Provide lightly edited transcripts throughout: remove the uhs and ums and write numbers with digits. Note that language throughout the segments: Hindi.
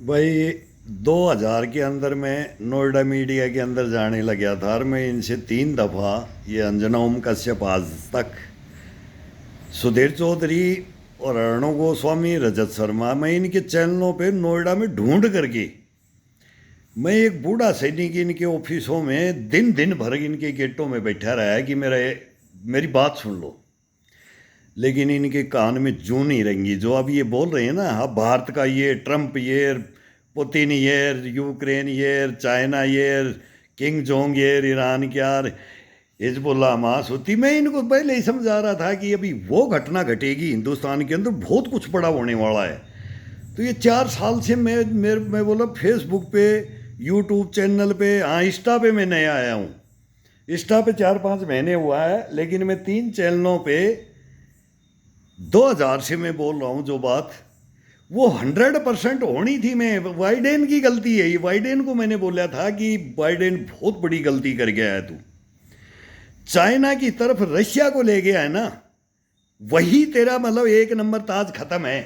भाई 2000 के अंदर मैं नोएडा मीडिया के अंदर जाने लग गया था और मैं इनसे 3 दफ़ा ये अंजना ओम कश्यप आज तक सुधीर चौधरी और अर्णव गोस्वामी रजत शर्मा मैं इनके चैनलों पे नोएडा में ढूंढ करके मैं एक बूढ़ा सैनिक इनके ऑफिसों में दिन दिन भर इनके गेटों में बैठा रहा है कि मेरी बात सुन लो। लेकिन इनके कान में जूं नहीं रहेंगी जो अब ये बोल रहे हैं ना। अब भारत का ये ट्रंप ये पुतिन ये यूक्रेन ये चाइना ये किंग जोंग ये ईरान क्या हिजबुल्ला हमास होती। मैं इनको पहले ही समझा रहा था कि अभी वो घटना घटेगी हिंदुस्तान के अंदर, बहुत कुछ बड़ा होने वाला है। तो ये 4 साल से मैं बोला फेसबुक पे यूट्यूब चैनल पे, हाँ इंस्टा पे मैं नया आया हूँ। इंस्टा पे 4-5 महीने हुआ है, लेकिन मैं 3 चैनलों पे 2000 से मैं बोल रहा हूँ जो बात वो 100% होनी थी। मैं बाइडेन की गलती है ये। बाइडेन को मैंने बोला था कि बाइडेन बहुत बड़ी गलती कर गया है तू। चाइना की तरफ रशिया को ले गया है ना, वही तेरा मतलब 1 नंबर ताज खत्म है।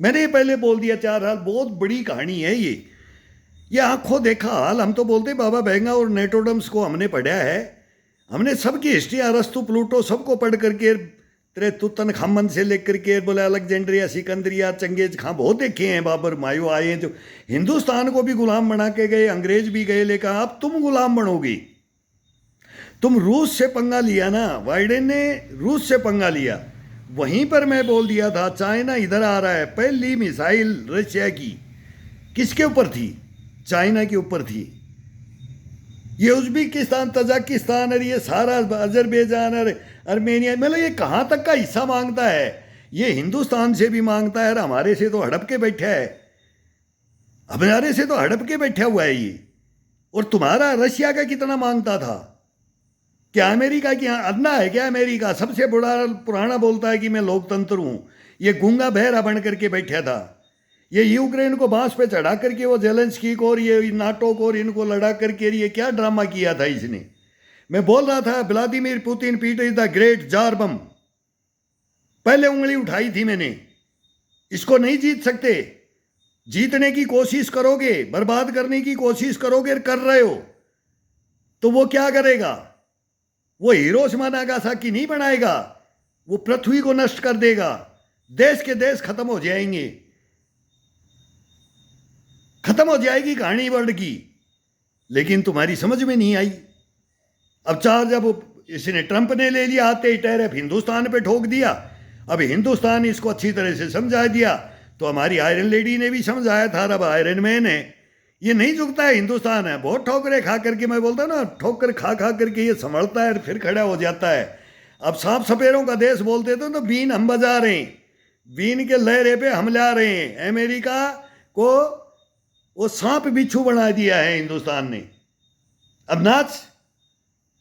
मैंने ये पहले बोल दिया 4 साल, बहुत बड़ी कहानी है ये आंखों देखा हाल। हम तो बोलते बाबा बेंगा और नेटोडम्स को हमने पढ़ा है, हमने सबकी हिस्ट्री अरस्तु प्लूटो सबको पढ़ करके तेरे तुतन खामन से लेकर के बोले अलेक्जेंड्रिया सिकंदरिया चंगेज खां बहुत देखे हैं, बाबर मायू आए हैं जो हिंदुस्तान को भी गुलाम बना के गए, अंग्रेज भी गए। लेकिन अब तुम गुलाम बनोगी। तुम रूस से पंगा लिया ना, बाइडेन ने रूस से पंगा लिया। वहीं पर मैं बोल दिया था चाइना इधर आ रहा है। पहली मिसाइल रशिया की किसके ऊपर थी? चाइना के ऊपर थी। ये उज्बेकिस्तान तजाकिस्तान और ये सारा अजरबैजान और आर्मेनिया, मतलब ये कहाँ तक का हिस्सा मांगता है? ये हिंदुस्तान से भी मांगता है और हमारे से तो हड़प के बैठा है। हमारे से तो हड़प के बैठा हुआ है ये। और तुम्हारा रशिया का कितना मांगता था? क्या अमेरिका की अदना है क्या? अमेरिका सबसे बड़ा पुराना बोलता है कि मैं लोकतंत्र हूं। ये गूंगा बहरा बन करके बैठा था। ये यूक्रेन को बांस पे चढ़ा करके वो जेलेंस्की को और ये नाटो को और इनको लड़ा करके ये क्या ड्रामा किया था इसने। मैं बोल रहा था व्लादिमीर पुतिन पीट इज द ग्रेट जार बम, पहले उंगली उठाई थी मैंने। इसको नहीं जीत सकते। जीतने की कोशिश करोगे, बर्बाद करने की कोशिश करोगे, कर रहे हो तो वो क्या करेगा? वो हिरोशिमा नागासाकी नहीं बनाएगा, वो पृथ्वी को नष्ट कर देगा। देश के देश खत्म हो जाएंगे, खत्म हो जाएगी कहानी वर्ल्ड की। लेकिन तुम्हारी समझ में नहीं आई। अब जब इसने ट्रंप ने ले लिया, आते ही टैरिफ हिंदुस्तान पे ठोक दिया। अब हिंदुस्तान इसको अच्छी तरह से समझा दिया, तो हमारी आयरन लेडी ने भी समझाया था। अब आयरन मैन है, ये नहीं झुकता है। हिंदुस्तान है बहुत ठोकरे खा करके, मैं बोलता ना ठोकर खा खा करके ये संभलता है फिर खड़ा हो जाता है। अब सांप सपेरों का देश बोलते थे तो बीन हम बजा रहे हैं, बीन के लहरे पे हम ला रहे हैं। अमेरिका को वो सांप बिच्छू बना दिया है हिंदुस्तान ने। अब नाच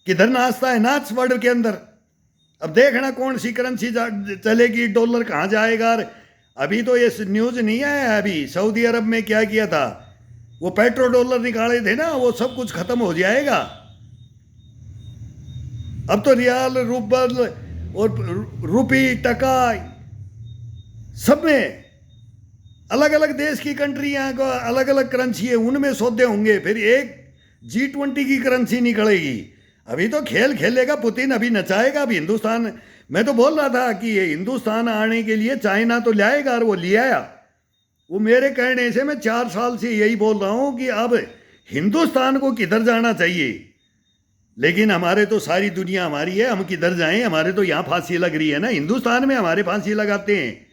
किधर नाचता है? नाच वर्ल्ड के अंदर। अब देखना कौन सी करेंसी चलेगी, डॉलर कहाँ जाएगा। अभी तो ये न्यूज नहीं आया, अभी सऊदी अरब में क्या किया था, वो पेट्रो डॉलर निकाले थे ना, वो सब कुछ खत्म हो जाएगा। अब तो रियाल रूबल और रुपी टका सब में अलग अलग देश की कंट्रियां को अलग अलग करेंसी है, उनमें सौदे होंगे। फिर एक G20 की करेंसी निकलेगी। अभी तो खेल खेलेगा पुतिन, अभी नचाएगा अभी हिंदुस्तान। मैं तो बोल रहा था कि ये हिंदुस्तान आने के लिए चाइना तो लाएगा, और वो ले आया। वो मेरे कहने से मैं 4 साल से यही बोल रहा हूं कि अब हिंदुस्तान को किधर जाना चाहिए। लेकिन हमारे तो सारी दुनिया हमारी है, हम किधर जाएं? हमारे तो यहाँ फांसी लग रही है ना, हिंदुस्तान में हमारे फांसी लगाते हैं।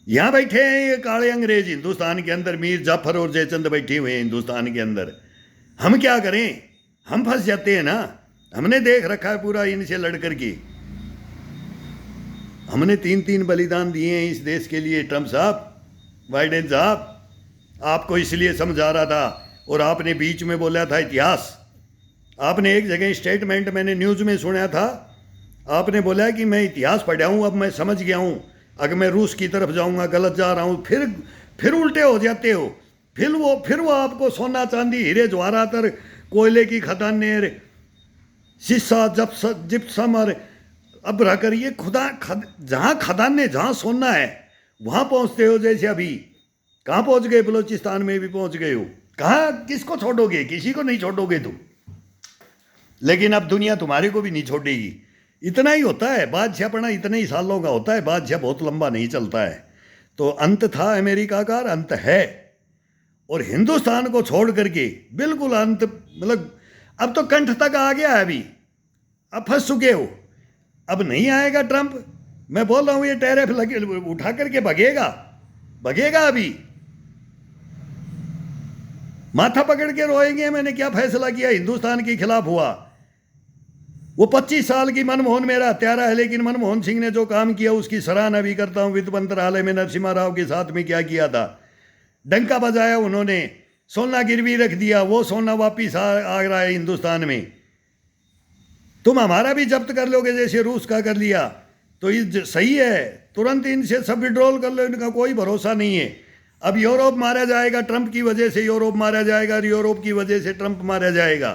यहाँ बैठे हैं ये काले अंग्रेज हिंदुस्तान के अंदर, मीर जाफर और जयचंद बैठे हुए हैं हिंदुस्तान के अंदर। हम क्या करें? हम फंस जाते हैं ना। हमने देख रखा है पूरा इनसे लड़ करके। हमने 3-3 बलिदान दिए हैं इस देश के लिए। ट्रंप साहब, बाइडेन साहब, आपको इसलिए समझा रहा था और आपने बीच में बोला था इतिहास। आपने एक जगह स्टेटमेंट मैंने न्यूज़ में सुना था, आपने बोला कि मैं इतिहास पढ़ा हूँ, अब मैं समझ गया हूँ, अगर मैं रूस की तरफ जाऊँगा गलत जा रहा हूँ। फिर उल्टे हो जाते हो। फिर वो आपको सोना चांदी हीरे जवाहरात कोयले की खदानें शीशा जिप्सम और अब रह कर ये जहाँ खदानें जहाँ सोना है वहाँ पहुँचते हो। जैसे अभी कहाँ पहुंच गए? बलूचिस्तान में भी पहुंच गए हो। कहाँ, किसको छोड़ोगे? किसी को नहीं छोड़ोगे तुम। लेकिन अब दुनिया तुम्हारे को भी नहीं छोड़ेगी। इतना ही होता है बादशाहपना, इतने ही सालों का होता है बादशाह, बहुत लंबा नहीं चलता है। तो अंत था अमेरिका का और अंत है। और हिंदुस्तान को छोड़ करके बिल्कुल अंत, मतलब अब तो कंठ तक आ गया है। अभी अब फंस चुके हो, अब नहीं आएगा ट्रंप। मैं बोल रहा हूं ये टैरिफ लगे उठा करके भगेगा, भगेगा। अभी माथा पकड़ के रोएंगे मैंने क्या फैसला किया, हिंदुस्तान के खिलाफ हुआ। वो 25 साल की मनमोहन मेरा हत्यारा है, लेकिन मनमोहन सिंह ने जो काम किया उसकी सराहना भी करता हूं। वित्त मंत्रालय में नरसिम्हा राव के साथ में क्या किया था, डंका बजाया उन्होंने, सोना गिरवी रख दिया, वो सोना वापिस आ रहा है हिंदुस्तान में। तुम हमारा भी जब्त कर लोगे जैसे रूस का कर लिया तो ये सही है, तुरंत इनसे सब विड्रॉल कर लो, इनका कोई भरोसा नहीं है। अब यूरोप मारा जाएगा, ट्रंप की वजह से यूरोप मारा जाएगा, और यूरोप की वजह से ट्रंप मारा जाएगा।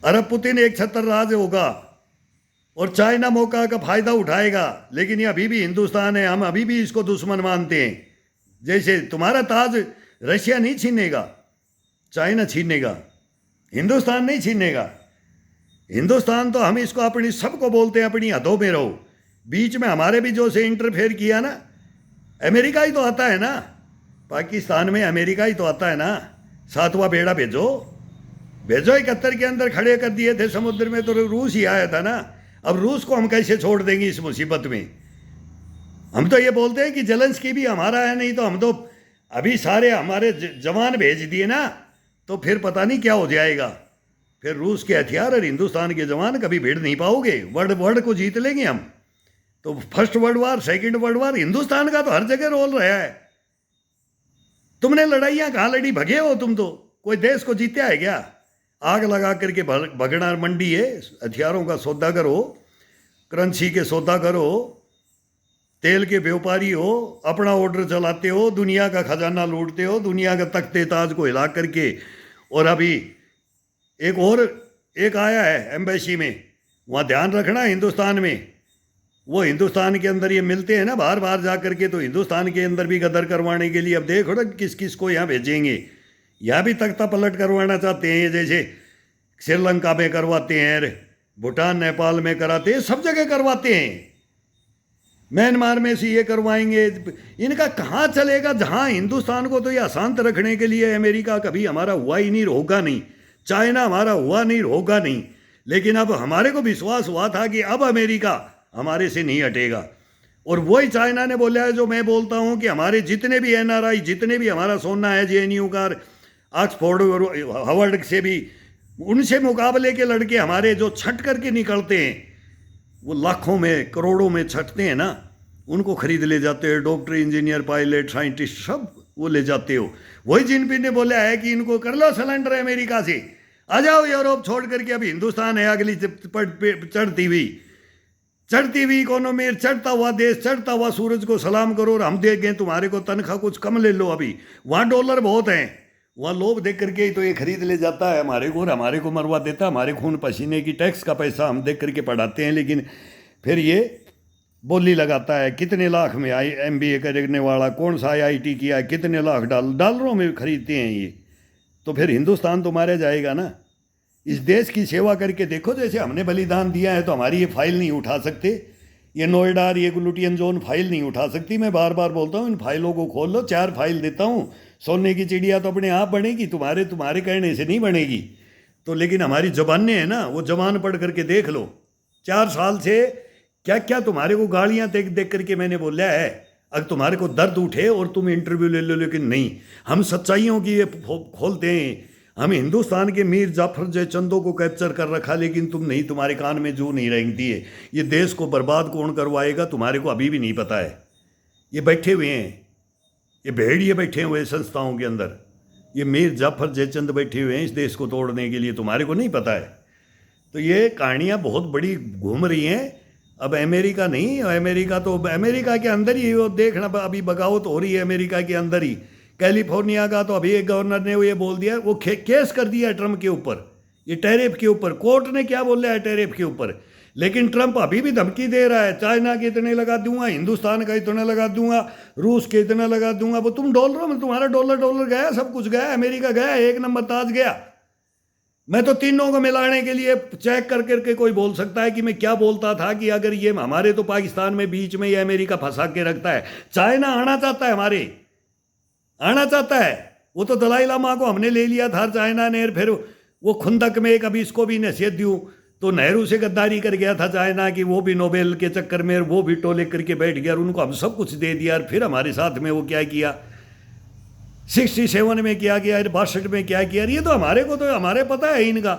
अरब पुतिन एक छत्र राज होगा और चाइना मौका का फायदा उठाएगा। लेकिन ये अभी भी हिंदुस्तान है, हम अभी भी इसको दुश्मन मानते हैं। जैसे तुम्हारा ताज रशिया नहीं छीनेगा, चाइना छीनेगा, हिंदुस्तान नहीं छीनेगा। हिंदुस्तान तो हम इसको अपनी, सबको बोलते हैं अपनी हदों में रहो। बीच में हमारे भी जो से इंटरफेयर किया ना, अमेरिका ही तो आता है ना, पाकिस्तान में अमेरिका ही तो आता है ना। 7वां बेड़ा भेजो, भेजो। 71 के अंदर खड़े कर दिए थे समुद्र में, तो रूस ही आया था ना। अब रूस को हम कैसे छोड़ देंगे इस मुसीबत में? हम तो ये बोलते हैं कि जेलेंस्की भी हमारा है, नहीं तो हम तो अभी सारे हमारे जवान भेज दिए ना, तो फिर पता नहीं क्या हो जाएगा। फिर रूस के हथियार और हिंदुस्तान के जवान कभी भिड़ नहीं पाओगे। वर्ल्ड को जीत लेंगे हम तो। First world war, second world war, Hindustan का तो हर जगह रोल रहा है। तुमने लड़ाइयां कहाँ लड़ी, भगे हो तुम तो। कोई देश को जीता है क्या? आग लगा करके भगना मंडी है। हथियारों का सौदा करो, करेंसी के सौदा करो, तेल के व्यापारी हो, अपना ऑर्डर चलाते हो, दुनिया का खजाना लूटते हो, दुनिया का तख्ते ताज को हिला करके। और अभी एक आया है एम्बेसी में, वहाँ ध्यान रखना हिंदुस्तान में, वो हिंदुस्तान के अंदर ये मिलते हैं ना बाहर बाहर जा करके, तो हिंदुस्तान के अंदर भी गदर करवाने के लिए अब देखो ना किस किस को यहाँ भेजेंगे। यहाँ भी तख्ता पलट करवाना चाहते हैं, जैसे श्रीलंका में करवाते हैं, भूटान नेपाल में कराते हैं, सब जगह करवाते हैं। म्यांमार में से ये करवाएंगे। इनका कहाँ चलेगा? जहाँ हिंदुस्तान को तो ये अशांत रखने के लिए अमेरिका कभी हमारा हुआ ही नहीं, होगा नहीं। चाइना हमारा हुआ नहीं, होगा नहीं। लेकिन अब हमारे को विश्वास हुआ था कि अब अमेरिका हमारे से नहीं हटेगा। और वही चाइना ने बोला है जो मैं बोलता हूँ कि हमारे जितने भी NRI, जितने भी हमारा सोना है, JNU का, ऑक्सफोर्ड, हार्वर्ड से भी, उनसे मुकाबले के लड़के हमारे जो छट करके निकलते हैं, वो लाखों में करोड़ों में छटते हैं ना, उनको खरीद ले जाते हो। डॉक्टर, इंजीनियर, पायलट, साइंटिस्ट सब वो ले जाते हो। वही जिनपिंग ने बोला है कि इनको कर लो सलेंडर अमेरिका से, आ जाओ यूरोप छोड़ करके। अभी हिंदुस्तान है अगली चढ़ती हुई इकोनॉमी, चढ़ता हुआ देश, चढ़ता हुआ सूरज को सलाम करो। और हम देंगे तुम्हारे को तनख्वाह कुछ कम ले लो। अभी वहाँ डॉलर बहुत हैं, वहाँ लोभ देख करके ही तो ये खरीद ले जाता है हमारे को, और हमारे को मरवा देता है। हमारे खून पसीने की टैक्स का पैसा हम देख करके पढ़ाते हैं, लेकिन फिर ये बोली लगाता है कितने लाख में MBA करने वाला, कौन सा IIT किया है, कितने लाख डॉलरों में खरीदते हैं ये। तो फिर हिंदुस्तान तो मारा जाएगा ना। इस देश की सेवा करके देखो, जैसे हमने बलिदान दिया है, तो हमारी ये फाइल नहीं उठा सकते। ये नोएडा, ये ग्लूटियन जोन फाइल नहीं उठा सकती। मैं बार बार बोलता हूँ इन फाइलों को खोल लो। 4 फाइल देता हूँ। सोने की चिड़िया तो अपने आप बनेगी, तुम्हारे कहने से नहीं बनेगी। तो लेकिन हमारी जबानें हैं ना, वो जबान पढ़ करके देख लो। 4 साल से क्या क्या तुम्हारे को गालियाँ देख देख करके मैंने बोला है। अगर तुम्हारे को दर्द उठे और तुम इंटरव्यू ले लो, लेकिन नहीं, हम सच्चाइयों की ये खोलते हैं। हम हिंदुस्तान के मीर जाफर जयचंदों को कैप्चर कर रखा, लेकिन तुम नहीं, तुम्हारे कान में जू नहीं रेंगती है। ये देश को बर्बाद कौन करवाएगा तुम्हारे को अभी भी नहीं पता है। ये बैठे हुए हैं, ये भेड़िए बैठे हुए हैं संस्थाओं के अंदर, ये मीर जाफर जयचंद बैठे हुए हैं इस देश को तोड़ने के लिए, तुम्हारे को नहीं पता है। तो ये कहानियाँ बहुत बड़ी घूम रही हैं। अब अमेरिका नहीं, अमेरिका तो अमेरिका के अंदर ही वो देखना, अभी बगावत हो रही है अमेरिका के अंदर ही। कैलिफोर्निया का तो अभी एक गवर्नर ने ये बोल दिया, वो केस कर दिया ट्रम्प के ऊपर, ये टैरिफ के ऊपर। कोर्ट ने क्या बोला है टैरिफ के ऊपर? लेकिन ट्रंप अभी भी धमकी दे रहा है, चाइना के इतने लगा दूंगा, हिंदुस्तान का इतना लगा दूंगा, रूस के इतना लगा दूंगा। वो तुम डॉलरों में, तुम्हारा डॉलर गया, सब कुछ गया, अमेरिका गया, एक नंबर ताज गया। मैं तो तीनों को मिलाने के लिए चेक कर करके कोई बोल सकता है कि मैं क्या बोलता था कि अगर ये हमारे तो पाकिस्तान में बीच में ये अमेरिका फंसा के रखता है। चाइना आना चाहता है, हमारे आना चाहता है। वो तो दलाई लामा को हमने ले लिया था चाइना ने, फिर वो खुंदक में कभी इसको भी नसीहत दूँ तो नेहरू से गद्दारी कर गया था चाइना की, वो भी नोबेल के चक्कर में वो भी टोले करके बैठ गया और उनको हम सब कुछ दे दिया। और फिर हमारे साथ में वो क्या किया, 67 में क्या किया, 62 में क्या किया, ये तो हमारे को तो हमारे पता है इनका।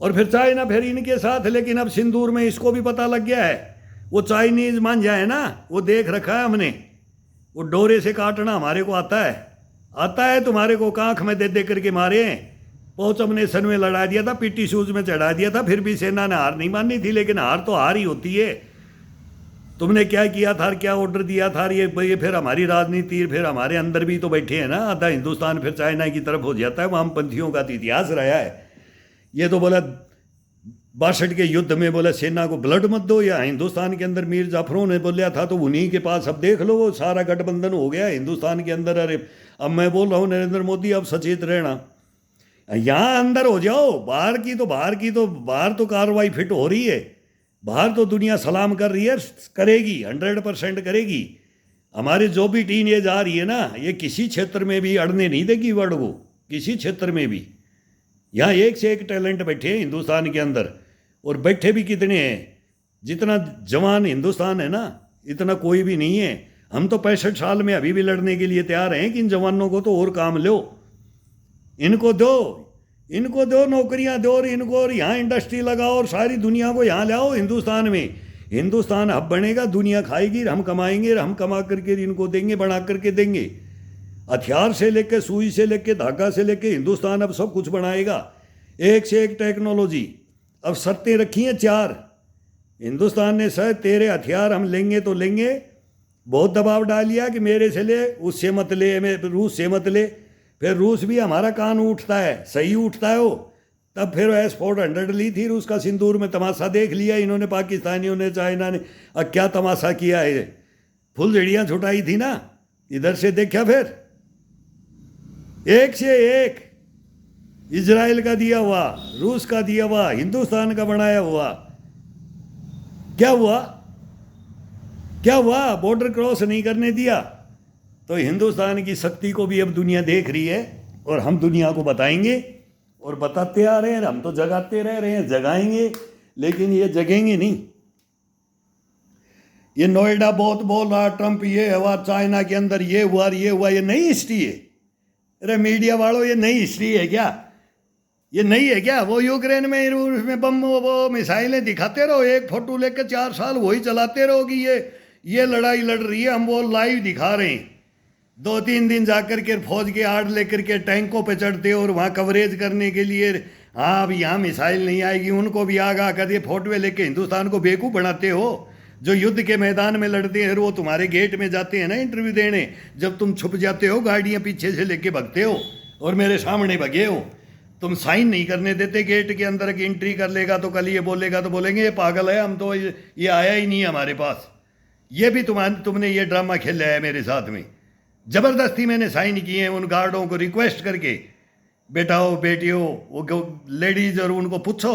और फिर चाइना फिर इनके साथ, लेकिन अब सिंदूर में इसको भी पता लग गया है। वो चाइनीज मान जाए ना, वो देख रखा है हमने, वो डोरे से काटना हमारे को आता है तुम्हारे को कांख में दे दे करके मारे हैं। पहुंच हमने सन में लड़ा दिया था, पीटी शूज में चढ़ा दिया था, फिर भी सेना ने हार नहीं मानी थी। लेकिन हार तो हार ही होती है। तुमने क्या किया था, क्या ऑर्डर दिया था, ये फिर हमारी राजनीति, फिर हमारे अंदर भी तो बैठे हैं ना। आधा हिंदुस्तान फिर चाइना की तरफ हो जाता है। वामपंथियों का तो इतिहास रहा है। ये तो बोला 62 के युद्ध में बोला सेना को ब्लड मत दो, या हिंदुस्तान के अंदर मीर जाफरों ने बोलिया था, तो उन्हीं के पास अब देख लो वो सारा गठबंधन हो गया हिंदुस्तान के अंदर। अरे अब मैं बोल रहा हूँ नरेंद्र मोदी, अब सचेत रहना, यहाँ अंदर हो जाओ। बाहर तो कार्रवाई फिट हो रही है। बाहर तो दुनिया सलाम कर रही है, करेगी, 100% करेगी। हमारे जो भी टीन एज आ रही है ना, ये किसी क्षेत्र में भी अड़ने नहीं देगी वर्ड को, किसी क्षेत्र में भी। यहाँ एक से एक टैलेंट बैठे हैं हिंदुस्तान के अंदर, और बैठे भी कितने हैं। जितना जवान हिंदुस्तान है ना, इतना कोई भी नहीं है। हम तो 65 साल में अभी भी लड़ने के लिए तैयार हैं कि इन जवानों को तो और काम लो, इनको दो नौकरियां दो, और इनको, और यहाँ इंडस्ट्री लगाओ और सारी दुनिया को यहाँ लाओ हिंदुस्तान में। हिंदुस्तान हब बनेगा, दुनिया खाएगी, हम कमाएंगे, हम कमा करके इनको देंगे, बना करके देंगे। हथियार से लेकर, सुई से लेकर, धागा से लेकर हिंदुस्तान अब सब कुछ बनाएगा, एक से एक टेक्नोलॉजी। अब शर्तें रखी हैं 4 हिंदुस्तान ने। सर तेरे हथियार हम लेंगे तो लेंगे, बहुत दबाव डाल लिया कि मेरे से ले, उससे मत ले, रूस से मत ले। फिर रूस भी हमारा कान उठता है, सही उठता है वो। तब फिर S-400 ली थी रूस का सिंदूर में। तमाशा देख लिया इन्होंने, पाकिस्तानियों ने, चाइना ने। अब क्या तमाशा किया है, फुलझड़ियाँ छुटाई थी ना, इधर से देखा फिर एक से एक, इजराइल का दिया हुआ, रूस का दिया हुआ, हिंदुस्तान का बनाया हुआ। क्या हुआ, बॉर्डर क्रॉस नहीं करने दिया। तो हिंदुस्तान की शक्ति को भी अब दुनिया देख रही है, और हम दुनिया को बताएंगे और बताते आ रहे हैं। हम तो जगाते रह रहे हैं, जगाएंगे, लेकिन ये जगेंगे नहीं। ये नोएडा बहुत बोल रहा, ट्रंप ये हुआ, चाइना के अंदर ये हुआ, ये नई हिस्ट्री है। अरे मीडिया वालों, ये नई हिस्ट्री है क्या? ये नहीं है क्या? वो यूक्रेन में उसमें बम, वो मिसाइलें दिखाते रहो, एक फोटो लेकर 4 साल वही चलाते रहो कि ये लड़ाई लड़ रही है। हम वो लाइव दिखा रहे हैं। 2-3 दिन जाकर के फौज के आड़ लेकर के टैंकों पे चढ़ते हो और वहाँ कवरेज करने के लिए, हाँ अब यहाँ मिसाइल नहीं आएगी, उनको भी आगाह कर दिए, फोटोए लेके हिंदुस्तान को बेवकूफ़ बनाते हो। जो युद्ध के मैदान में लड़ते हैं वो तुम्हारे गेट में जाते हैं ना इंटरव्यू देने, जब तुम छुप जाते हो, गाड़ियाँ पीछे से लेके भगते हो और मेरे सामने भगे हो। तुम साइन नहीं करने देते गेट के अंदर की एंट्री कर लेगा तो कल ये बोलेगा तो बोलेंगे ये पागल है, हम तो ये आया ही नहीं हमारे पास। ये भी तुमने ये ड्रामा खेला है मेरे साथ में। ज़बरदस्ती मैंने साइन किए हैं उन गार्डों को रिक्वेस्ट करके, बेटा हो बेटी हो, वो लेडीज़, और उनको पूछो।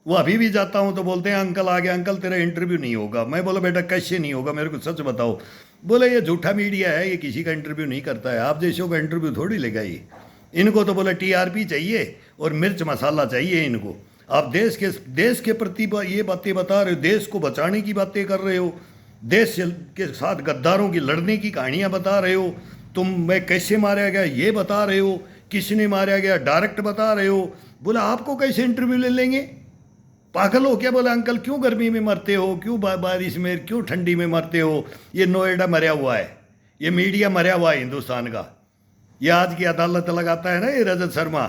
वो अभी भी जाता हूँ तो बोलते हैं अंकल आ गया, अंकल तेरा इंटरव्यू नहीं होगा। मैं बोला बेटा कैसे नहीं होगा, मेरे को सच बताओ। बोले ये झूठा मीडिया है, ये किसी का इंटरव्यू नहीं करता है, आप जैसों का इंटरव्यू थोड़ी लेगा ये। इनको तो बोला TRP चाहिए और मिर्च मसाला चाहिए इनको। आप देश के प्रति ये बातें बता रहे हो, देश को बचाने की बातें कर रहे हो, देश के साथ गद्दारों की लड़ने की कहानियाँ बता रहे हो। मैं कैसे मारा गया ये बता रहे हो, किसने मारा गया डायरेक्ट बता रहे हो। बोला आपको कैसे इंटरव्यू ले लेंगे, पागल हो क्या? बोला अंकल क्यों गर्मी में मरते हो, क्यों बारिश में, क्यों ठंडी में मरते हो? ये नोएडा मरा हुआ है, ये मीडिया मरा हुआ है हिंदुस्तान का। ये आज की अदालत लगाता है ना ये रजत शर्मा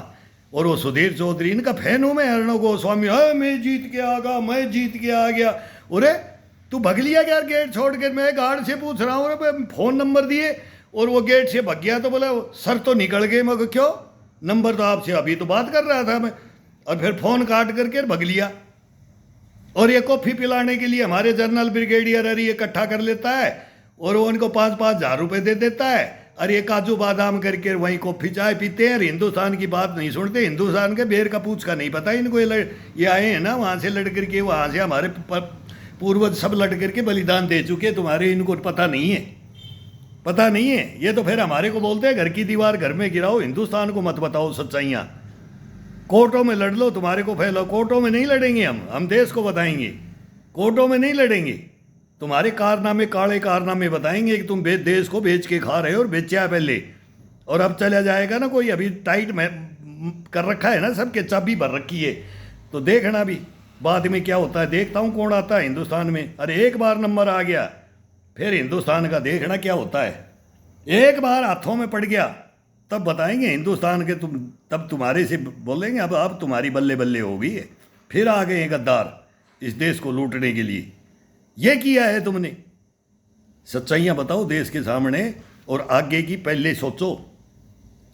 और वो सुधीर चौधरी, इनका फैन हूँ मैं। अर्णव गोस्वामी, मैं जीत के आ गया, मैं जीत के आ गया। अरे तू भग लिया क्या गेट छोड़ के? मैं गार्ड से पूछ रहा हूँ, फ़ोन नंबर दिए और वो गेट से भग गया। तो बोला सर तो निकल गए। मैं क्यों, नंबर तो आपसे अभी तो बात कर रहा था मैं, और फिर फ़ोन काट करके भग लिया। और ये कॉफ़ी पिलाने के लिए हमारे जनरल ब्रिगेडियर अरे ये इकट्ठा कर लेता है और वो उनको 5,000 रुपये दे देता है। अरे ये काजू बादाम करके वहीं कॉफ़ी चाय पीते हैं और हिंदुस्तान की बात नहीं सुनते। हिंदुस्तान के बेर का पूछ का नहीं पता इनको। ये आए हैं ना वहाँ से लड़ करके, वहाँ से हमारे पूर्वज सब लड़ करके बलिदान दे चुके, तुम्हारे इनको पता नहीं है, पता नहीं है। ये तो फिर हमारे को बोलते हैं घर की दीवार घर में गिराओ, हिंदुस्तान को मत बताओ सच्चाइयाँ। कोर्टों में लड़ लो, तुम्हारे को फैलाओ। कोर्टों में नहीं लड़ेंगे हम देश को बताएंगे। कोर्टों में नहीं लड़ेंगे, तुम्हारे कारनामे काले कारनामे बताएंगे कि तुम देश को बेच के खा रहे हो और बेचा पहले। और अब चला जाएगा ना कोई, अभी टाइट में कर रखा है ना, सबके चाबी भर रखी है, तो देखना भी बाद में क्या होता है। देखता हूँ कौन आता है हिंदुस्तान में। अरे एक बार नंबर आ गया फिर हिंदुस्तान का देखना क्या होता है। एक बार हाथों में पड़ गया तब बताएंगे हिंदुस्तान के, तुम तब तुम्हारे से बोलेंगे अब तुम्हारी बल्ले बल्ले हो गई है। फिर आ गए हैं गद्दार इस देश को लूटने के लिए। ये किया है तुमने, सच्चाइयाँ बताओ देश के सामने और आगे की पहले सोचो।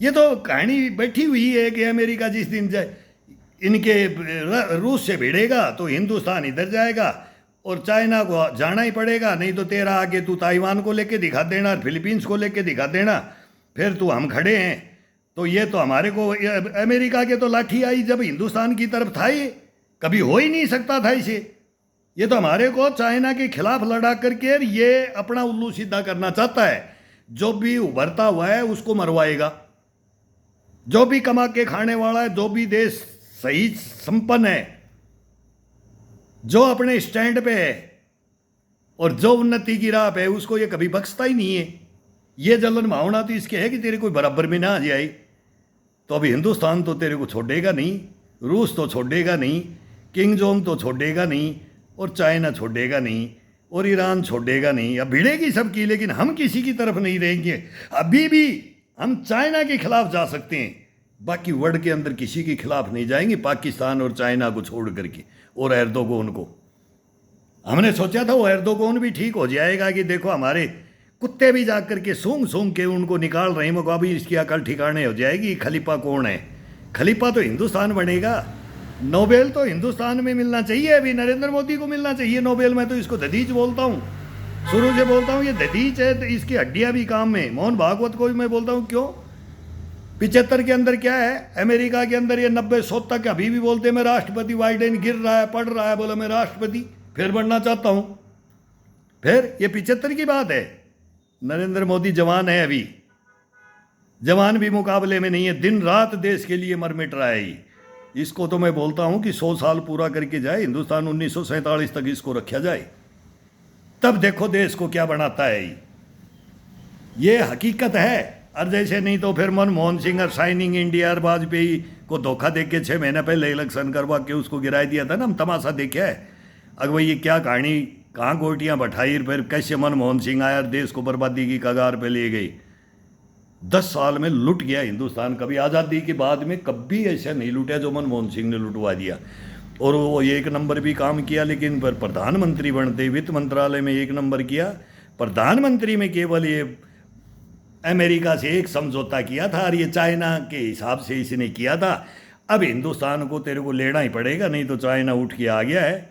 ये तो कहानी बैठी हुई है कि अमेरिका जिस दिन जाए इनके रूस से भिड़ेगा तो हिंदुस्तान इधर जाएगा और चाइना को जाना ही पड़ेगा, नहीं तो तेरा आगे तू ताइवान को लेके दिखा देना, फिलीपींस को लेके दिखा देना, फिर तू हम खड़े हैं। तो ये तो हमारे को अमेरिका के तो लाठी आई जब हिंदुस्तान की तरफ था, ये कभी हो ही नहीं सकता था इसे। ये तो हमारे को चाइना के खिलाफ लड़ा करके ये अपना उल्लू सीधा करना चाहता है। जो भी उभरता हुआ है उसको मरवाएगा, जो भी कमा के खाने वाला है, जो भी देश सही संपन्न है, जो अपने स्टैंड पे है और जो उन्नति की राह पे है, उसको ये कभी बख्शता ही नहीं है। ये जलन भावना तो इसके है कि तेरे कोई बराबर में ना आ जाए। तो अभी हिंदुस्तान तो तेरे को छोड़ेगा नहीं, रूस तो छोड़ेगा नहीं, किंग जोंग तो छोड़ेगा नहीं, और चाइना छोड़ेगा नहीं, और ईरान छोड़ेगा नहीं। अब भिड़ेगी सबकी, लेकिन हम किसी की तरफ नहीं रहेंगे। अभी भी हम चाइना के खिलाफ जा सकते हैं, बाकी वर्ल्ड के अंदर किसी के खिलाफ नहीं जाएंगे, पाकिस्तान और चाइना को छोड़ करके। और एर्दोगन को हमने सोचा था वो एर्दोगन भी ठीक हो जाएगा कि देखो हमारे कुत्ते भी जा करके सूंघ सूंघ के उनको निकाल रहे हैं, मगर अभी इसकी अकल ठिकाने हो जाएगी। खलीफा कौन है? खलीफा तो हिंदुस्तान बनेगा। नोबेल तो हिंदुस्तान में मिलना चाहिए, अभी नरेंद्र मोदी को मिलना चाहिए नोबेल। मैं तो इसको ददीज बोलता हूँ, शुरू से बोलता हूँ ये ददीज है, तो इसकी हड्डियाँ भी काम में। मोहन भागवत को भी मैं बोलता हूँ क्यों 75 के अंदर क्या है, अमेरिका के अंदर ये 90-100 तक अभी भी बोलते हैं मैं राष्ट्रपति। बाइडेन गिर रहा है, पढ़ रहा है, बोला मैं राष्ट्रपति फिर बनना चाहता हूँ। फिर ये 75 की बात है। नरेंद्र मोदी जवान है, अभी जवान भी मुकाबले में नहीं है, दिन रात देश के लिए मर मिट रहा है। इसको तो मैं बोलता हूँ कि 100 साल पूरा करके जाए हिंदुस्तान, 1947 तक इसको रखा जाए, तब देखो देश को क्या बनाता है। ये हकीकत है। और जैसे नहीं तो फिर मनमोहन सिंह और शाइनिंग इंडिया और वाजपेयी को धोखा दे के 6 महीने पहले इलेक्शन करवा के उसको गिरा दिया था ना, हम तमाशा देखे है। अगर भाई ये क्या कहानी, कहाँ गोटियाँ बैठाई, फिर कैसे मनमोहन सिंह आया और देश को बर्बादी की कगार पे ले गई। 10 साल में लुट गया हिंदुस्तान। कभी आज़ादी के बाद में कभी ऐसा नहीं लूटा जो मनमोहन सिंह ने लुटवा दिया। और वो एक नंबर भी काम किया, लेकिन पर प्रधानमंत्री बनते वित्त मंत्रालय में 1 नंबर किया। प्रधानमंत्री में केवल ये अमेरिका से एक समझौता किया था और ये चाइना के हिसाब से इसने किया था। अब हिंदुस्तान को तेरे को लेना ही पड़ेगा, नहीं तो चाइना उठ के आ गया है,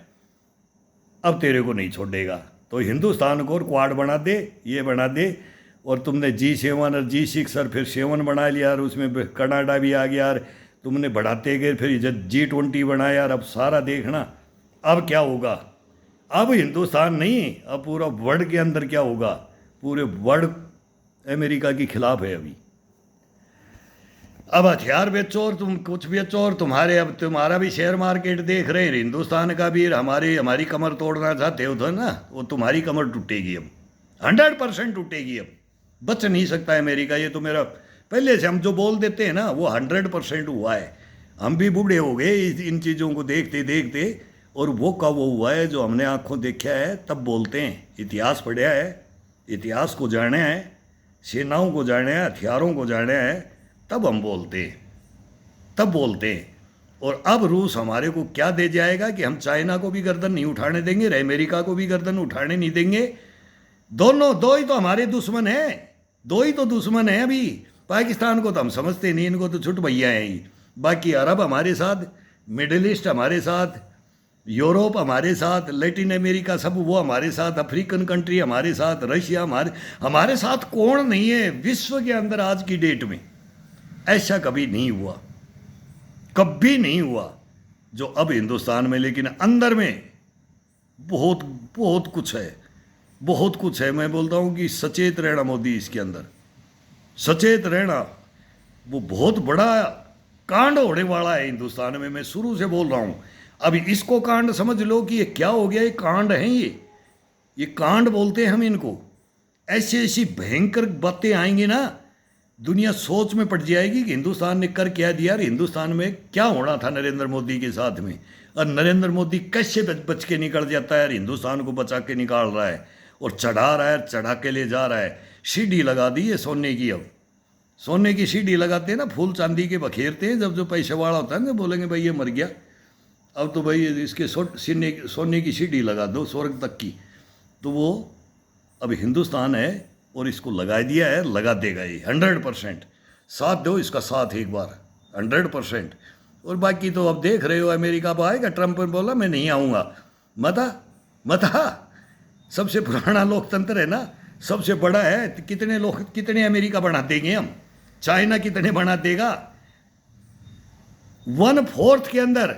अब तेरे को नहीं छोड़ेगा। तो हिंदुस्तान को और क्वाड बना दे, ये बना दे। और तुमने G7 और G6 और फिर 7 बना लिया, और उसमें कनाडा भी आ गया, और तुमने बढ़ाते गए, फिर G20 बनाया। और अब सारा देखना अब क्या होगा। अब हिंदुस्तान नहीं, अब पूरा वर्ल्ड के अंदर क्या होगा। पूरे वर्ल्ड अमेरिका के खिलाफ है अभी। अब हथियार बेचो और तुम कुछ बेचो, और तुम्हारे अब तुम्हारा भी शेयर मार्केट देख रहे हैं हिंदुस्तान का भी। हमारी कमर तोड़ना चाहते हो तो ना, वो तुम्हारी कमर टूटेगी, अब 100% टूटेगी। अब बच नहीं सकता अमेरिका। ये तो मेरा पहले से हम जो बोल देते हैं ना, वो 100% हुआ है। हम भी बूढ़े हो गए इन चीज़ों को देखते देखते, और वो कब वो हुआ है जो हमने आंखों देखा है तब बोलते हैं। इतिहास पढ़ा है, इतिहास को जाना है, सेनाओं को जाना है, हथियारों को जाना है, तब हम बोलते हैं, तब बोलते हैं। और अब रूस हमारे को क्या दे जाएगा कि हम चाइना को भी गर्दन नहीं उठाने देंगे, अमेरिका को भी गर्दन उठाने नहीं देंगे। दो ही तो हमारे दुश्मन हैं, 2 ही तो दुश्मन हैं अभी। पाकिस्तान को तो हम समझते नहीं, इनको तो छुट भैया हैं ही। बाकी अरब हमारे साथ, मिडिल ईस्ट हमारे साथ, यूरोप हमारे साथ, लैटिन अमेरिका सब वो हमारे साथ, अफ्रीकन कंट्री हमारे साथ, रशिया हमारे साथ कौन नहीं है विश्व के अंदर आज की डेट में? ऐसा कभी नहीं हुआ, कभी नहीं हुआ जो अब हिंदुस्तान में। लेकिन अंदर में बहुत बहुत कुछ है, बहुत कुछ है। मैं बोलता हूँ कि सचेत रहना मोदी, इसके अंदर सचेत रहना। वो बहुत बड़ा कांड होने वाला है हिंदुस्तान में, मैं शुरू से बोल रहा हूँ। अभी इसको कांड समझ लो कि ये क्या हो गया, ये कांड है, ये कांड बोलते हैं हम इनको। ऐसी ऐसी भयंकर बातें आएंगी ना, दुनिया सोच में पड़ जाएगी कि हिंदुस्तान ने कर क्या दिया, हिंदुस्तान में क्या होना था नरेंद्र मोदी के साथ में। और नरेंद्र मोदी कैसे बच के निकल जाता है, हिंदुस्तान को बचा के निकाल रहा है और चढ़ा रहा है, चढ़ा के ले जा रहा है। सीढ़ी लगा दी है सोने की। अब सोने की सीढ़ी लगाते हैं ना, फूल चांदी के बखेरते हैं। जब जो पैसे वाला होता है ना, बोलेंगे भाई ये मर गया, अब तो भाई इसके सोने की सीढ़ी लगा दो स्वर्ग तक की। तो वो अब हिंदुस्तान है और इसको लगा दिया है, लगा देगा ये 100%। साथ दो इसका साथ एक बार 100%। और बाकी तो अब देख रहे हो, अमेरिका अब आएगा, ट्रंप ने बोला मैं नहीं आऊँगा। मता सबसे पुराना लोकतंत्र है ना, सबसे बड़ा है। कितने लोग, कितने अमेरिका बना देंगे हम? चाइना कितने बना देगा? 1/4 के अंदर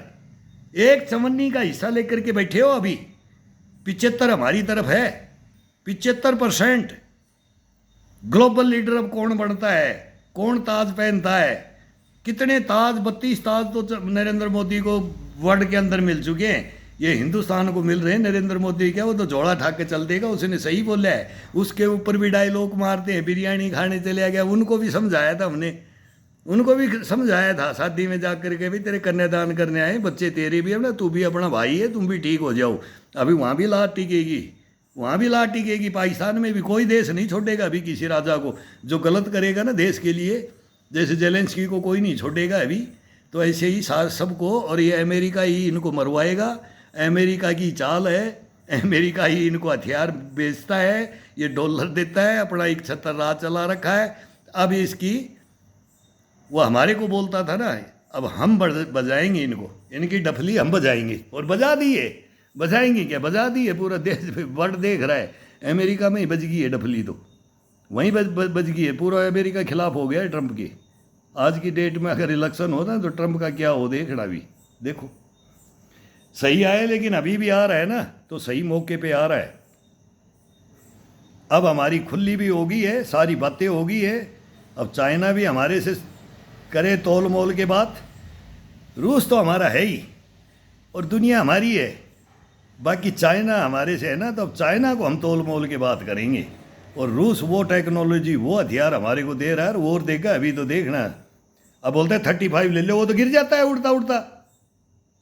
एक चवन्नी का हिस्सा लेकर के बैठे हो। अभी 75 हमारी तरफ है, 75%। ग्लोबल लीडर अब कौन बनता है, कौन ताज पहनता है? कितने ताज, 32 ताज तो नरेंद्र मोदी को वर्ल्ड के अंदर मिल चुके हैं। ये हिंदुस्तान को मिल रहे हैं नरेंद्र मोदी। क्या वो तो झोला ठाक के चल देगा, उसने सही बोला है। उसके ऊपर भी डायलॉग मारते हैं, बिरयानी खाने चले गया। उनको भी समझाया था हमने, उनको भी समझाया था शादी में जाकर के, भी तेरे कन्यादान करने आए बच्चे तेरे भी है ना, तू भी अपना भाई है, तुम भी ठीक हो जाओ। अभी वहाँ भी लात टिकेगी, वहाँ भी लात टिकेगी। पाकिस्तान में भी कोई देश नहीं छोड़ेगा अभी किसी राजा को जो गलत करेगा ना देश के लिए। जैसे जेलेंस्की को कोई नहीं छोड़ेगा अभी, तो ऐसे ही सबको। और ये अमेरिका ही इनको मरवाएगा, अमेरिका की चाल है। अमेरिका ही इनको हथियार बेचता है, ये डॉलर देता है, अपना एक छतर राज चला रखा है। अब इसकी, वो हमारे को बोलता था ना, अब हम बजाएंगे इनको, इनकी डफली हम बजाएंगे। और बजा दिए, बजाएंगे क्या, बजा दिए। पूरा देश वर्ल्ड देख रहा है, अमेरिका में ही बज गई है डफली, तो वहीं बज गई है। पूरा अमेरिका खिलाफ हो गया है ट्रंप के। आज की डेट में अगर इलेक्शन होता है तो ट्रंप का क्या हो देखना भी। देखो सही आया, लेकिन अभी भी आ रहा है ना, तो सही मौके पे आ रहा है। अब हमारी खुली भी हो गई है, सारी बातें हो गई है। अब चाइना भी हमारे से करे तोल मोल के बात। रूस तो हमारा है ही और दुनिया हमारी है, बाकी चाइना हमारे से है ना, तो अब चाइना को हम तोल मोल के बात करेंगे। और रूस वो टेक्नोलॉजी, वो हथियार हमारे को दे रहा है, और देगा अभी तो देखना। अब बोलते हैं 35 ले लो, वो तो गिर जाता है उड़ता उड़ता।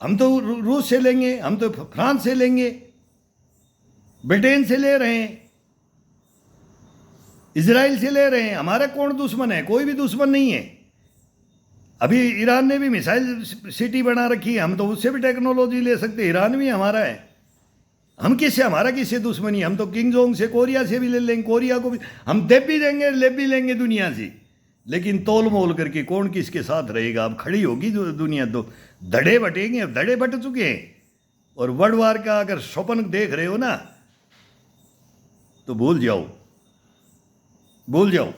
हम तो रूस से लेंगे, हम तो फ्रांस से लेंगे, ब्रिटेन से ले रहे हैं, इजराइल से ले रहे हैं। हमारा कौन दुश्मन है? कोई भी दुश्मन नहीं है। अभी ईरान ने भी मिसाइल सिटी बना रखी है, हम तो उससे भी टेक्नोलॉजी ले सकते हैं। ईरान भी हमारा है, हम किससे, हमारा किससे दुश्मनी? हम तो किंग जोंग से, कोरिया से भी ले लेंगे, कोरिया को भी हम दे भी देंगे, ले भी लेंगे दुनिया से। लेकिन तोल मोल करके कौन किसके साथ रहेगा? अब खड़ी होगी जो दुनिया, तो धड़े बटेंगे। अब धड़े बट चुके हैं। और वर्ल्ड वार का अगर स्वप्न देख रहे हो ना, तो भूल जाओ, भूल जाओ,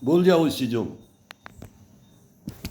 भूल जाओ इस चीज़ों को।